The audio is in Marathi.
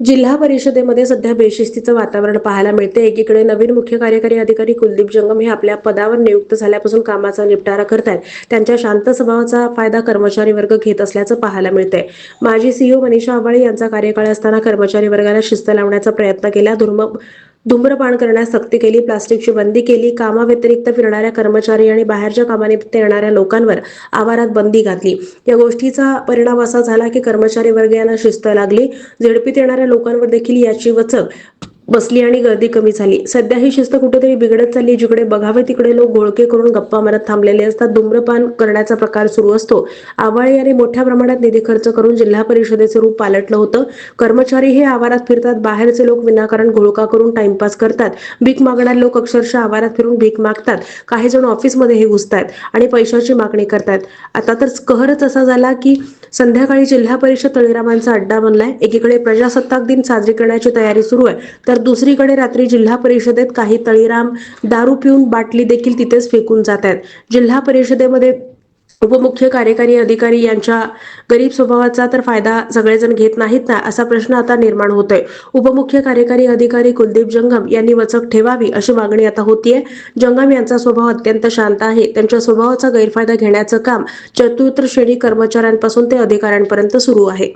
जिल्हा परिषदेमध्ये सध्या बेशिस्तीचं वातावरण पाहायला मिळते. एकीकडे नवीन मुख्य कार्यकारी अधिकारी कुलदीप जंगम हे आपल्या पदावर नियुक्त झाल्यापासून कामाचा निपटारा करतायत. त्यांच्या शांत स्वभावाचा फायदा कर्मचारी वर्ग घेत असल्याचं पाहायला मिळतंय. माजी सीईओ मनीषा आवाळे यांचा कार्यकाळ असताना कर्मचारी वर्गाला शिस्त लावण्याचा प्रयत्न केला. धूम्रपान करण्यास सक्ती केली, प्लास्टिकची बंदी केली, कामाव्यतिरिक्त फिरणाऱ्या कर्मचारी आणि बाहेरच्या कामानिमित्त येणाऱ्या लोकांवर आवारात बंदी घातली. या गोष्टीचा परिणाम असा झाला की कर्मचारी वर्ग यांना शिस्त लागली. झेडपीत येणाऱ्या लोकांवर देखील याची वचक बसली आणि गर्दी कमी झाली. सध्या ही शिस्त कुठेतरी बिघडत चालली. जिकडे बघावे तिकडे लोक घोळके करून गप्पा मारत थांबलेले असतात. धूम्रपान करण्याचा प्रकार सुरू असतो. आवाळे यांनी मोठ्या प्रमाणात निधी खर्च करून जिल्हा परिषदेचे रूप पालटलं होतं. कर्मचारी हे आवारात फिरतात, बाहेरचे लोक विनाकारण घोळका करून टाइमपास करतात. भीक मागणारे लोक अक्षरशः आवारात फिरून भीक मागतात. काही जण ऑफिसमध्ये हे घुसतायत आणि पैशाची मागणी करतायत. आता तर कहरच असा झाला की संध्याकाळी जिल्हा परिषद तळीरामांचा अड्डा बनलाय. एकीकडे प्रजासत्ताक दिन साजरी करण्याची तयारी सुरू आहे, तर दुसरीकडे रात्री जिल्हा परिषदेत काही तळीराम दारू पिऊन बाटली देखील तिथेच फेकून जात आहेत. जिल्हा परिषदेमध्ये उपमुख्य कार्यकारी अधिकारी यांच्या गरीब स्वभावाचा तर फायदा सगळेजण घेत नाहीत ना, असा प्रश्न आता निर्माण होतोय. उपमुख्य कार्यकारी अधिकारी कुलदीप जंगम यांनी वचक ठेवावी अशी मागणी आता होतीये. जंगम यांचा स्वभाव अत्यंत शांत आहे. त्यांच्या स्वभावाचा गैरफायदा घेण्याचं काम चतुर्थ श्रेणी कर्मचाऱ्यांपासून ते अधिकाऱ्यांपर्यंत सुरू आहे.